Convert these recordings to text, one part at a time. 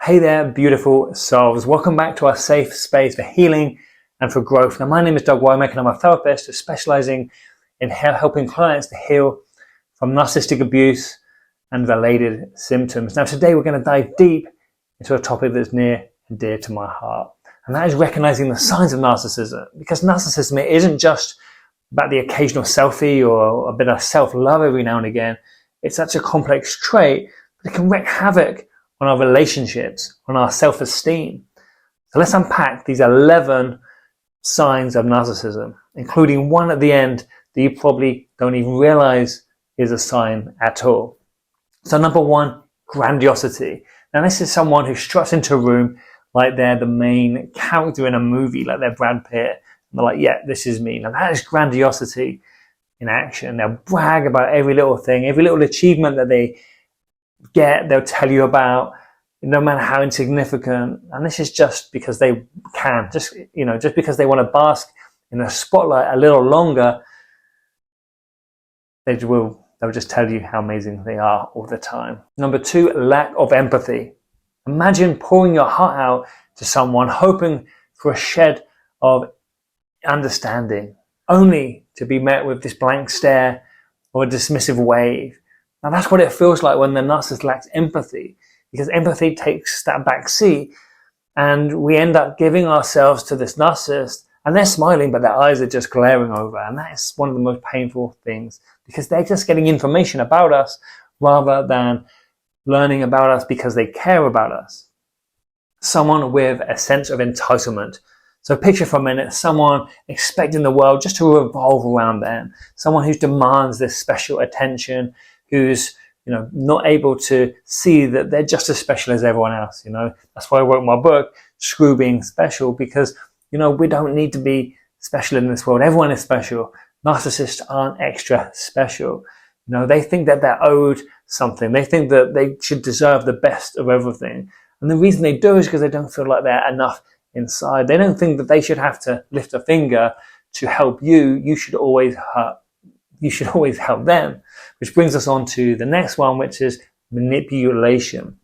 Hey there, beautiful souls. Welcome back to our safe space for healing and for growth. Now, my name is Doug Wymack and I'm a therapist specializing in helping clients to heal from narcissistic abuse and related symptoms. Now, today we're going to dive deep into a topic that's near and dear to my heart, and that is recognizing the signs of narcissism. Because narcissism isn't just about the occasional selfie or a bit of self-love every now and again. It's such a complex trait that it can wreak havoc on our relationships, on our self-esteem. So let's unpack these 11 signs of narcissism, including one at the end that you probably don't even realize is a sign at all. So number one, grandiosity. Now this is someone who struts into a room like they're the main character in a movie, like they're Brad Pitt. And they're like, yeah, this is me. Now that is grandiosity in action. They'll brag about every little thing, every little achievement that they get, they'll tell you about, no matter how insignificant. And this is just because they can, just because they want to bask in the spotlight a little longer. They'll just tell you how amazing they are all the time. Number two, lack of empathy. Imagine pouring your heart out to someone, hoping for a shed of understanding, only to be met with this blank stare or a dismissive wave. Now that's what it feels like when the narcissist lacks empathy, because empathy takes that back seat and we end up giving ourselves to this narcissist and they're smiling but their eyes are just glaring over, and that is one of the most painful things, because they're just getting information about us rather than learning about us because they care about us. Someone with a sense of entitlement. So picture for a minute someone expecting the world just to revolve around them, someone who demands this special attention, who's not able to see that they're just as special as everyone else. That's why I wrote my book, Screw Being Special, because we don't need to be special in this world. Everyone is special. Narcissists aren't extra special. They think that they're owed something. They think that they should deserve the best of everything. And the reason they do is because they don't feel like they're enough inside. They don't think that they should have to lift a finger to help you. You should always help them. Which brings us on to the next one, which is manipulation.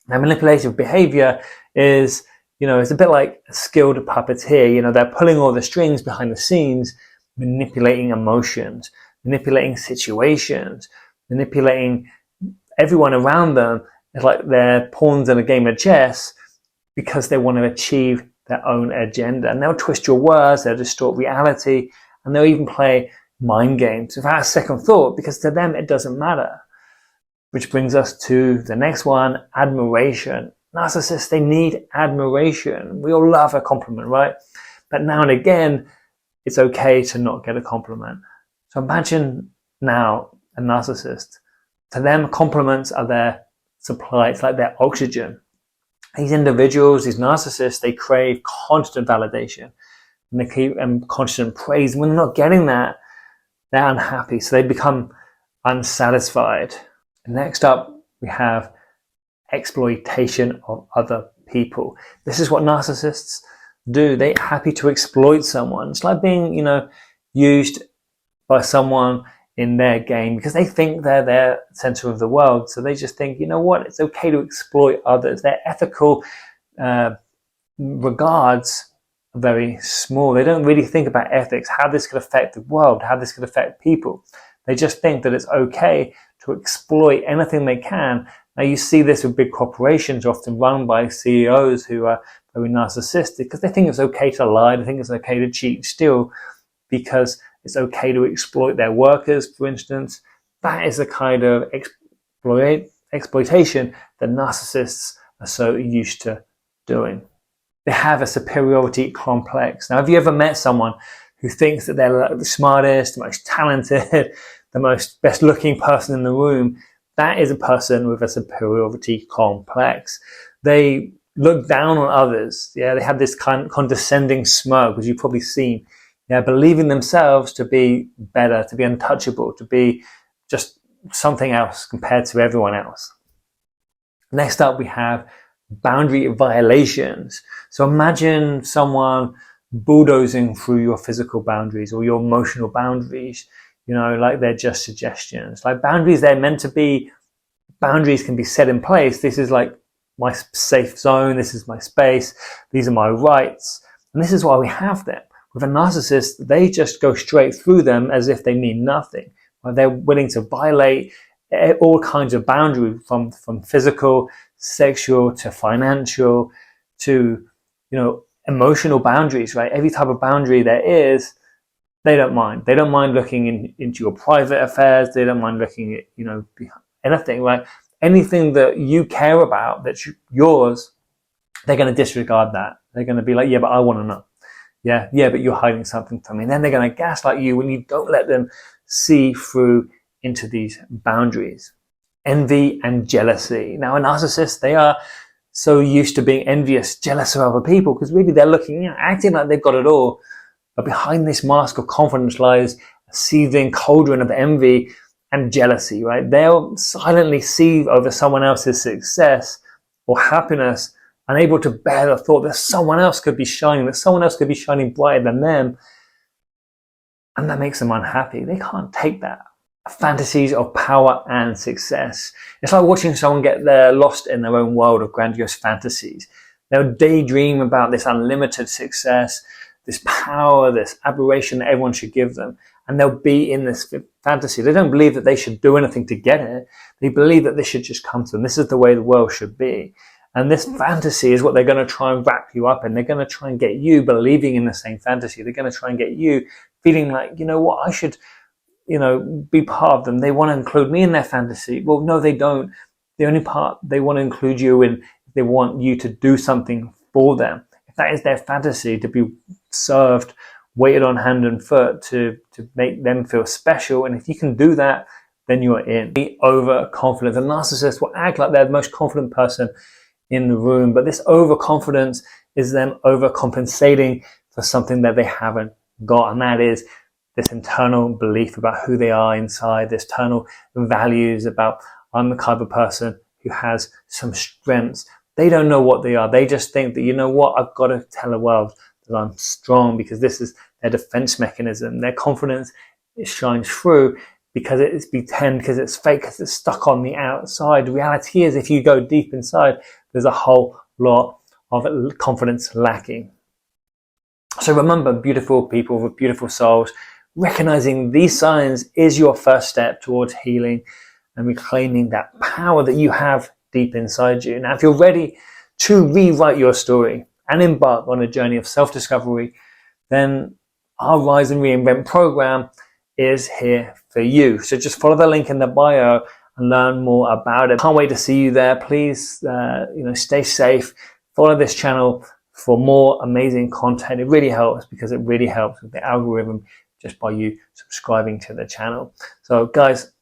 Now, manipulative behavior is, it's a bit like a skilled puppeteer. They're pulling all the strings behind the scenes, manipulating emotions, manipulating situations, manipulating everyone around them. It's like they're pawns in a game of chess because they want to achieve their own agenda. And they'll twist your words, they'll distort reality, and they'll even play mind games without a second thought, because to them it doesn't matter. Which brings us to the next one, admiration. Narcissists, they need admiration. We all love a compliment, right? But now and again, it's okay to not get a compliment. So imagine now a narcissist. To them, compliments are their supply. It's like their oxygen. These individuals, these narcissists, they crave constant validation and they keep constant praise. When they're not getting that, they're unhappy, so they become unsatisfied. And next up, we have exploitation of other people. This is what narcissists do. They're happy to exploit someone. It's like being, used by someone in their game, because they think they're their center of the world. So they just think, it's okay to exploit others. Their ethical regards are very small. They don't really think about ethics, how this could affect the world, how this could affect people. They just think that it's okay to exploit anything they can. Now you see this with big corporations, often run by CEOs who are very narcissistic, because they think it's okay to lie, they think it's okay to cheat, steal, because it's okay to exploit their workers, for instance. That is the kind of exploitation that narcissists are so used to doing. They have a superiority complex. Now, have you ever met someone who thinks that they're the smartest, the most talented, the most best-looking person in the room? That is a person with a superiority complex. They look down on others. Yeah, they have this kind of condescending smirk, which you've probably seen. Yeah, believing themselves to be better, to be untouchable, to be just something else compared to everyone else. Next up, we have boundary violations. So imagine someone bulldozing through your physical boundaries or your emotional boundaries, like they're just suggestions. Like boundaries, they're meant to be, boundaries can be set in place. This is like my safe zone, this is my space, these are my rights, and this is why we have them. With a narcissist, they just go straight through them as if they mean nothing. They're willing to violate all kinds of boundaries, from physical, sexual, to financial, to emotional boundaries, right? Every type of boundary there is, they don't mind. They don't mind looking into your private affairs. They don't mind looking at anything, right? Anything that you care about that's yours, they're going to disregard that. They're going to be like, yeah, but I want to know. Yeah, but you're hiding something from me. And then they're going to gaslight you when you don't let them see through into these boundaries. Envy and jealousy. Now, a narcissist, they are so used to being envious, jealous of other people, because really they're looking, acting like they've got it all. But behind this mask of confidence lies a seething cauldron of envy and jealousy, right? They'll silently seethe over someone else's success or happiness, unable to bear the thought that someone else could be shining, that someone else could be shining brighter than them. And that makes them unhappy. They can't take that. Fantasies of power and success. It's like watching someone get lost in their own world of grandiose fantasies. They'll daydream about this unlimited success, this power, this aberration that everyone should give them. And they'll be in this fantasy. They don't believe that they should do anything to get it. They believe that this should just come to them. This is the way the world should be. And this fantasy is what they're going to try and wrap you up in. They're going to try and get you believing in the same fantasy. They're going to try and get you feeling like, I should, be part of them. They want to include me in their fantasy. Well, no, they don't. The only part they want to include you in, they want you to do something for them. If that is their fantasy, to be served, waited on hand and foot, to make them feel special. And if you can do that, then you're in. Be overconfident. The narcissist will act like they're the most confident person in the room, but this overconfidence is them overcompensating for something that they haven't got, and that is this internal belief about who they are inside, this internal values about, I'm the type of person who has some strengths. They don't know what they are. They just think that, I've got to tell the world that I'm strong, because this is their defense mechanism. Their confidence, it shines through because it's pretend, because it's fake, because it's stuck on the outside. The reality is, if you go deep inside, there's a whole lot of confidence lacking. So remember, beautiful people with beautiful souls, recognizing these signs is your first step towards healing and reclaiming that power that you have deep inside you. Now, if you're ready to rewrite your story and embark on a journey of self-discovery, then our Rise and Reinvent program is here for you. So just follow the link in the bio and learn more about it. Can't wait to see you there. Please, stay safe. Follow this channel for more amazing content. It really helps, because it really helps with the algorithm just by you subscribing to the channel. So guys,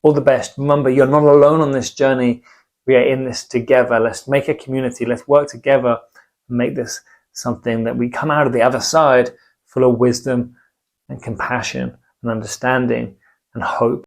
all the best. Remember, you're not alone on this journey. We are in this together. Let's make a community. Let's work together and make this something that we come out of the other side full of wisdom and compassion and understanding and hope.